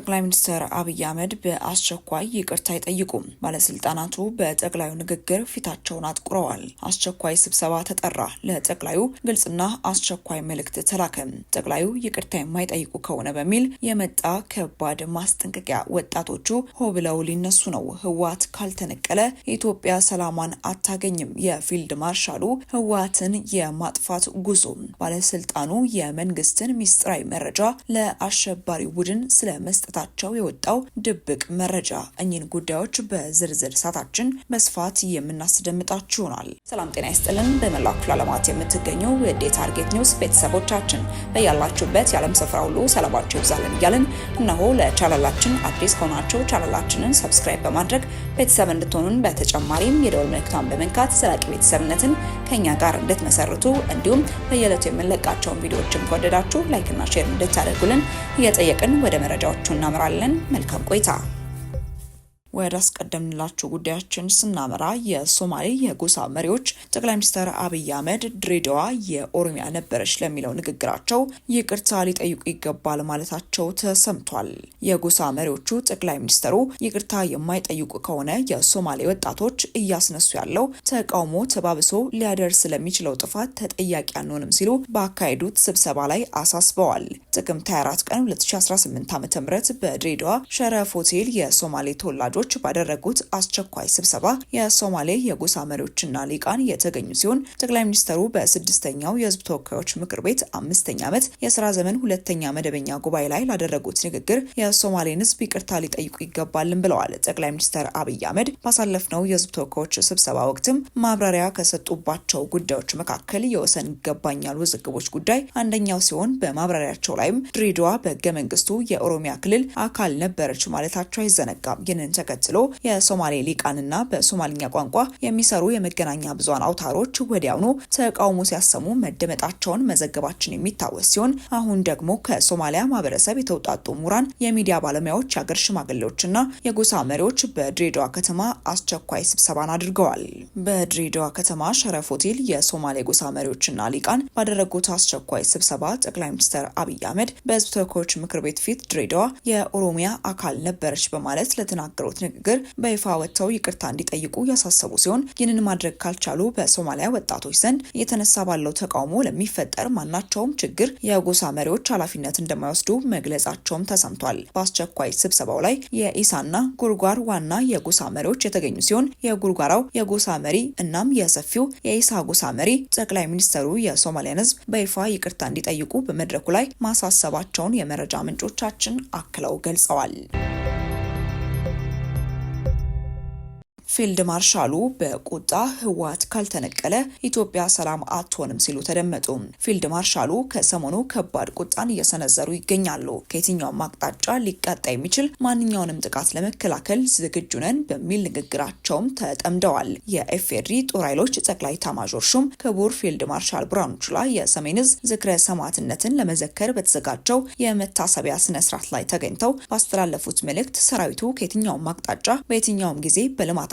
ጠቅላይ ሚኒስትር አብይ አህመድ በአስቸኳይ ይቅርታ ይጠይቁም። ባለስልጣናቱ በጠቅላዩ ንግግር ፊታቸውን አጥቁረዋል። አስቸኳይ ስብሰባ ተጠራ። ለጠቅላዩ ግልጽና አስቸኳይ መልእክት ተላከ። ጠቅላዩ ይቅርታ የማይጠይቁ ከሆነ በሚል የመጣ ከባድ ማስጠንቀቂያ። ወጣቶቹ ሆ ብለው ሊነሱ ነው። ህወሓት ካልተነቀለ ኢትዮጵያ ሰላሟን አታገኝም። የፊልድ ማርሻሉ ህወሓትን የማጥፋት ጉዞ። ባለስልጣኑ የመንግስትን ሚስጥራዊ መረጃ ለአሸባሪ ቡድን ስለ መስጠታቸው የወጣው ድብቅ መረጃ። እኚህን ጉዳዮች በዝርዝር ሰዓታችን በስፋት የምናስደምጣችሁ ይሆናል። ሰላም ጤና ይስጥልን። በመላው ክፍለ ዓለማት የምትገኙ የዴ ታርጌት ኒውስ ቤተሰቦቻችን በያላችሁበት የዓለም ስፍራ ሁሉ ሰላማችሁ ይብዛልን እያልን እነሆ ለቻናላችን አዲስ ከሆናችሁ ቻናላችንን ሰብስክራይብ በማድረግ ቤተሰብ እንድትሆኑን በተጨማሪም የደወል ምልክቷን በመንካት ዘላቂ ቤተሰብነትን ከኛ ጋር እንድትመሰርቱ እንዲሁም በየዕለቱ የምንለቃቸውን ቪዲዮዎችን ከወደዳችሁ ላይክና ሼር እንድታደርጉልን እየጠየቅን ወደ መረጃዎቹ እናመራለን። መልካም ቆይታ። ወደ አስቀደምንላችሁ ጉዳያችን ስናመራ የሶማሌ የጎሳ መሪዎች ጠቅላይ ሚኒስትር አብይ አህመድ ድሬዳዋ የኦሮሚያ ነበረች ለሚለው ንግግራቸው ይቅርታ ሊጠይቁ ይገባል ማለታቸው ተሰምቷል። የጎሳ መሪዎቹ ጠቅላይ ሚኒስትሩ ይቅርታ የማይጠይቁ ከሆነ የሶማሌ ወጣቶች እያስነሱ ያለው ተቃውሞ ተባብሶ ሊያደርስ ለሚችለው ጥፋት ተጠያቂ አንሆንም ሲሉ ባካሄዱት ስብሰባ ላይ አሳስበዋል። ጥቅምት 24 ቀን 2018 ዓ.ም በድሬዳዋ ሸረፍ ሆቴል የሶማሌ ተወላጆች ባደረጉት አስቸኳይ ስብሰባ የሶማሌ የጎሳ መሪዎችና ሊቃን የተገኙ ሲሆን ጠቅላይ ሚኒስትሩ በስድስተኛው የህዝብ ተወካዮች ምክር ቤት 5ኛ ዓመት የስራ ዘመን 2ኛ መደበኛ ጉባኤ ላይ ላደረጉት ንግግር የሶማሌን ህዝብ ይቅርታ ሊጠይቁ ይገባልን ብለዋል። ጠቅላይ ሚኒስትር አብይ አህመድ ባሳለፍነው የህዝብ ተወካዮች ስብሰባ ወቅትም ማብራሪያ ከሰጡባቸው ጉዳዮች መካከል የወሰን ይገባኛል ውዝግቦች ጉዳይ አንደኛው ሲሆን በማብራሪያቸው ላይም ድሬዳዋ በህገ መንግስቱ የኦሮሚያ ክልል አካል ነበረች ማለታቸው አይዘነጋም። ይህንን ተከትሎ የሶማሌ ሊቃንና በሶማሊኛ ቋንቋ የሚሰሩ የመገናኛ ብዙሃን አውታሮች ወዲያውኑ ተቃውሞ ሲያሰሙ መደመጣቸውን መዘገባችን የሚታወስ ሲሆን አሁን ደግሞ ከሶማሊያ ማህበረሰብ የተውጣጡ ምሁራን፣ የሚዲያ ባለሙያዎች፣ የአገር ሽማግሌዎችና የጎሳ መሪዎች በድሬዳዋ ከተማ አስቸኳይ ስብሰባን አድርገዋል። በድሬዳዋ ከተማ ሸረፍ ሆቴል የሶማሌ ጎሳ መሪዎችና ሊቃን ባደረጉት አስቸኳይ ስብሰባ ጠቅላይ ሚኒስትር አብይ አህመድ በህዝብ ተወካዮች ምክር ቤት ፊት ድሬዳዋ የኦሮሚያ አካል ነበረች በማለት ለተናገሩት ንግግር በይፋ ወጥተው ይቅርታ እንዲጠይቁ ያሳሰቡ ሲሆን ይህንን ማድረግ ካልቻሉ በሶማሊያ ወጣቶች ዘንድ እየተነሳ ባለው ተቃውሞ ለሚፈጠር ማናቸውም ችግር የጎሳ መሪዎች ኃላፊነት እንደማይወስዱ መግለጻቸውም ተሰምቷል። በአስቸኳይ ስብሰባው ላይ የኢሳና ጉርጓር ዋና የጎሳ መሪዎች የተገኙ ሲሆን የጉርጓራው የጎሳ መሪ እናም የሰፊው የኢሳ ጎሳ መሪ ጠቅላይ ሚኒስትሩ የሶማሊያን ህዝብ በይፋ ይቅርታ እንዲጠይቁ በመድረኩ ላይ ማሳሰባቸውን የመረጃ ምንጮቻችን አክለው ገልጸዋል። ፊልድ ማርሻሉ በቁጣ ህወሓት ካልተነቀለ ኢትዮጵያ ሰላም አትሆንም ሲሉ ተደመጡ። ፊልድ ማርሻሉ ከሰሞኑ ከባድ ቁጣን እየሰነዘሩ ይገኛሉ። ከየትኛውም አቅጣጫ ሊቃጣ የሚችል ማንኛውንም ጥቃት ለመከላከል ዝግጁ ነን በሚል ንግግራቸውም ተጠምደዋል። የኢፌዴሪ ጦር ኃይሎች ጠቅላይ ኤታማዦር ሹም ክቡር ፊልድ ማርሻል ብርሃኑ ጁላ የሰሜን ዕዝ ዝክረ ሰማዕትነትን ለመዘከር በተዘጋጀው የመታሰቢያ ስነስርዓት ላይ ተገኝተው ባስተላለፉት መልእክት ሰራዊቱ ከየትኛውም አቅጣጫ በየትኛውም ጊዜ በልማታ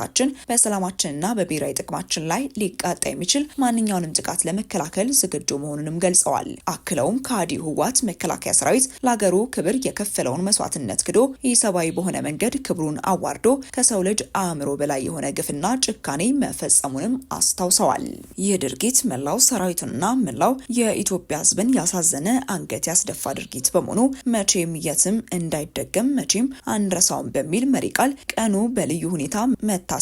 በሰላማችንና በብሔራዊ ጥቅማችን ላይ ሊቃጣ የሚችል ማንኛውንም ጥቃት ለመከላከል ዝግጁ መሆኑንም ገልጸዋል። አክለውም ከሃዲ ህወሓት መከላከያ ሰራዊት ለሀገሩ ክብር የከፈለውን መስዋዕትነት ክዶ ኢሰብአዊ በሆነ መንገድ ክብሩን አዋርዶ ከሰው ልጅ አእምሮ በላይ የሆነ ግፍና ጭካኔ መፈጸሙንም አስታውሰዋል። ይህ ድርጊት መላው ሰራዊቱንና መላው የኢትዮጵያ ህዝብን ያሳዘነ አንገት ያስደፋ ድርጊት በመሆኑ መቼም የትም እንዳይደገም መቼም አንረሳውም በሚል መሪ ቃል ቀኑ በልዩ ሁኔታ መታሰቡንም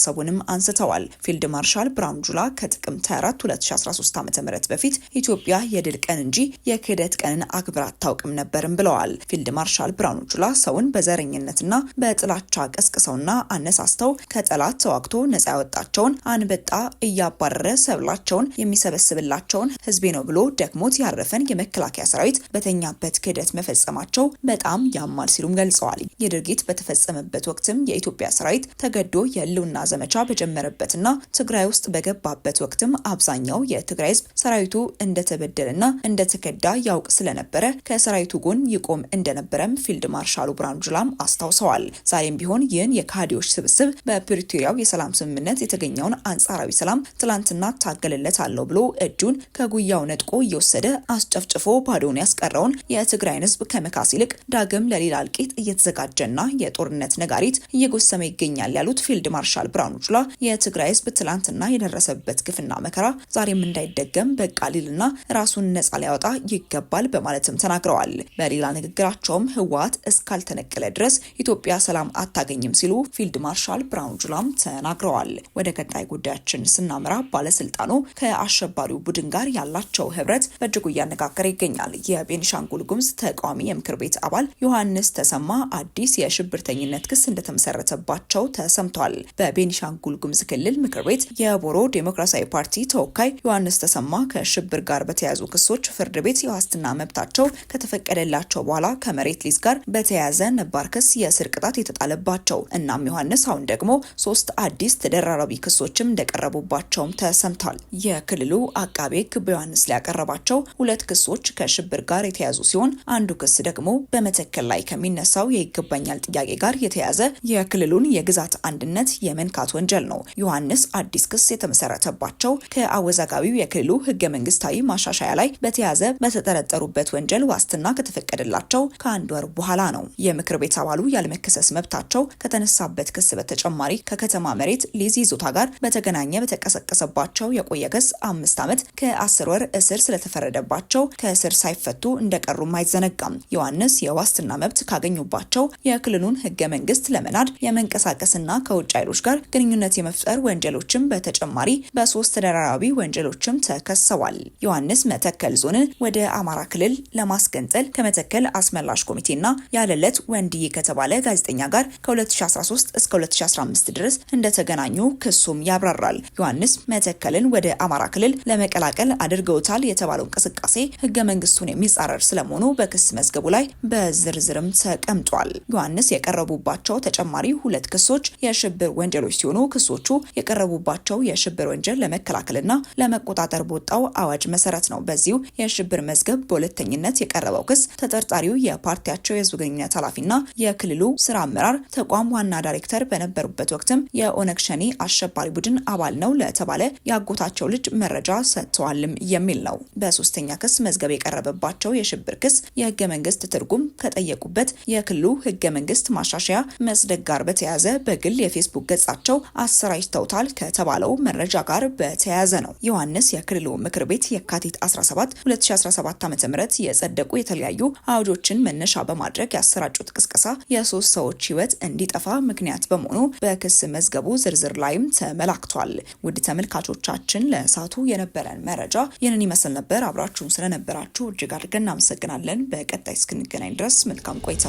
አንስተዋል። ፊልድ ማርሻል ብርሃኑ ጁላ ከጥቅምት 24 2013 ዓ.ም በፊት ኢትዮጵያ የድል ቀን እንጂ የክህደት ቀንን አክብራ አታውቅም ነበርም ብለዋል። ፊልድ ማርሻል ብርሃኑ ጁላ ሰውን በዘረኝነትና በጥላቻ ቀስቅሰውና አነሳስተው ከጠላት ተዋግቶ ነጻ ያወጣቸውን አንበጣ እያባረረ ሰብላቸውን የሚሰበስብላቸውን ህዝቤ ነው ብሎ ደክሞት ያረፈን የመከላከያ ሰራዊት በተኛበት ክህደት መፈጸማቸው በጣም ያማል ሲሉም ገልጸዋል። የድርጊት በተፈጸመበት ወቅትም የኢትዮጵያ ሰራዊት ተገዶ የህልውና ዘመቻ በጀመረበትና ትግራይ ውስጥ በገባበት ወቅትም አብዛኛው የትግራይ ህዝብ ሰራዊቱ እንደተበደለና እንደተከዳ ያውቅ ስለነበረ ከሰራዊቱ ጎን ይቆም እንደነበረም ፊልድ ማርሻሉ ብርሃኑ ጁላም አስታውሰዋል። ዛሬም ቢሆን ይህን የካህዲዎች ስብስብ በፕሪቶሪያው የሰላም ስምምነት የተገኘውን አንጻራዊ ሰላም ትላንትና ታገልለታለሁ ብሎ እጁን ከጉያው ነጥቆ እየወሰደ አስጨፍጭፎ ባዶን ያስቀረውን የትግራይን ህዝብ ከመካስ ይልቅ ዳግም ለሌላ እልቂት እየተዘጋጀና የጦርነት ነጋሪት እየጎሰመ ይገኛል ያሉት ፊልድ ማርሻል ብርሃኑ ጁላ የትግራይ ህዝብ ትላንትና የደረሰበት ግፍና መከራ ዛሬም እንዳይደገም በቃ ሊልና ራሱን ነጻ ሊያወጣ ይገባል በማለትም ተናግረዋል። በሌላ ንግግራቸውም ህወሓት እስካልተነቀለ ድረስ ኢትዮጵያ ሰላም አታገኝም ሲሉ ፊልድ ማርሻል ብርሃኑ ጁላም ተናግረዋል። ወደ ቀጣይ ጉዳያችን ስናመራ ባለስልጣኑ ከአሸባሪው ቡድን ጋር ያላቸው ህብረት በእጅጉ እያነጋገረ ይገኛል። የቤኒሻንጉል ጉሙዝ ተቃዋሚ የምክር ቤት አባል ዮሐንስ ተሰማ አዲስ የሽብርተኝነት ክስ እንደተመሰረተባቸው ተሰምቷል። በቤኒሻንጉል ጉሙዝ ክልል ምክር ቤት የቦሮ ዴሞክራሲያዊ ፓርቲ ተወካይ ዮሐንስ ተሰማ ከሽብር ጋር በተያያዙ ክሶች ፍርድ ቤት የዋስትና መብታቸው ከተፈቀደላቸው በኋላ ከመሬት ሊዝ ጋር በተያያዘ ነባር ክስ የእስር ቅጣት የተጣለባቸው እናም ዮሐንስ አሁን ደግሞ 3 አዲስ ተደራራቢ ክሶችም እንደቀረቡባቸውም ተሰምቷል። የክልሉ አቃቤ ሕግ በዮሐንስ ላይ ያቀረባቸው 2 ክሶች ከሽብር ጋር የተያያዙ ሲሆን አንዱ ክስ ደግሞ በመተከል ላይ ከሚነሳው የይገባኛል ጥያቄ ጋር የተያያዘ የክልሉን የግዛት አንድነት የመንካት ወንጀል ነው። ዮሐንስ አዲስ ክስ የተመሰረተባቸው ከአወዛጋቢው የክልሉ ህገ መንግስታዊ ማሻሻያ ላይ በተያያዘ በተጠረጠሩበት ወንጀል ዋስትና ከተፈቀደላቸው ከ1 ወር በኋላ ነው። የምክር ቤት አባሉ ያለመከሰስ መብታቸው ከተነሳበት ክስ በተጨማሪ ከከተማ መሬት ሊዝ ይዞታ ጋር በተገናኘ በተቀሰቀሰባቸው የቆየ ክስ 5 ዓመት ከ10 ወር እስር ስለተፈረደባቸው ከእስር ሳይፈቱ እንደቀሩም አይዘነጋም። ዮሐንስ የዋስትና መብት ካገኙባቸው የክልሉን ህገ መንግስት ለመናድ የመንቀሳቀስና ከውጭ ኃይሎች ጋር ግንኙነት የመፍጠር ወንጀሎችም በተጨማሪ በ3 ተደራራቢ ወንጀሎችም ተከሰዋል። ዮሐንስ መተከል ዞንን ወደ አማራ ክልል ለማስገንጠል ከመተከል አስመላሽ ኮሚቴና ያለለት ወንድዬ ከተባለ ጋዜጠኛ ጋር ከ2013 እስከ 2015 ድረስ እንደተገናኙ ክሱም ያብራራል። ዮሐንስ መተከልን ወደ አማራ ክልል ለመቀላቀል አድርገውታል የተባለው እንቅስቃሴ ህገ መንግስቱን የሚጻረር ስለመሆኑ በክስ መዝገቡ ላይ በዝርዝርም ተቀምጧል። ዮሐንስ የቀረቡባቸው ተጨማሪ 2 ክሶች የሽብር ወንጀሎች ሲሆኑ ክሶቹ የቀረቡባቸው የሽብር ወንጀል ለመከላከልና ለመቆጣጠር በወጣው አዋጅ መሰረት ነው። በዚሁ የሽብር መዝገብ በሁለተኝነት የቀረበው ክስ ተጠርጣሪው የፓርቲያቸው የህዝብ ግንኙነት ኃላፊና የክልሉ ስራ አመራር ተቋም ዋና ዳይሬክተር በነበሩበት ወቅትም የኦነግ ሸኔ አሸባሪ ቡድን አባል ነው ለተባለ ያጎታቸው ልጅ መረጃ ሰጥተዋልም የሚል ነው። በሶስተኛ ክስ መዝገብ የቀረበባቸው የሽብር ክስ የህገ መንግስት ትርጉም ከጠየቁበት የክልሉ ህገ መንግስት ማሻሻያ መጽደቅ ጋር በተያያዘ በግል የፌስቡክ ገጻቸው አሰራጭተውታል ከተባለው መረጃ ጋር በተያያዘ ነው። ዮሐንስ የክልሉ ምክር ቤት የካቲት 17 2017 ዓ.ም የጸደቁ የተለያዩ አዋጆችን መነሻ በማድረግ ያሰራጩት ቅስቀሳ የ3 ሰዎች ህይወት እንዲጠፋ ምክንያት በመሆኑ በክስ መዝገቡ ዝርዝር ላይም ተመላክቷል። ውድ ተመልካቾቻችን ለእሳቱ የነበረን መረጃ ይህንን ይመስል ነበር። አብራችሁን ስለነበራችሁ እጅግ አድርገን እናመሰግናለን። በቀጣይ እስክንገናኝ ድረስ መልካም ቆይታ።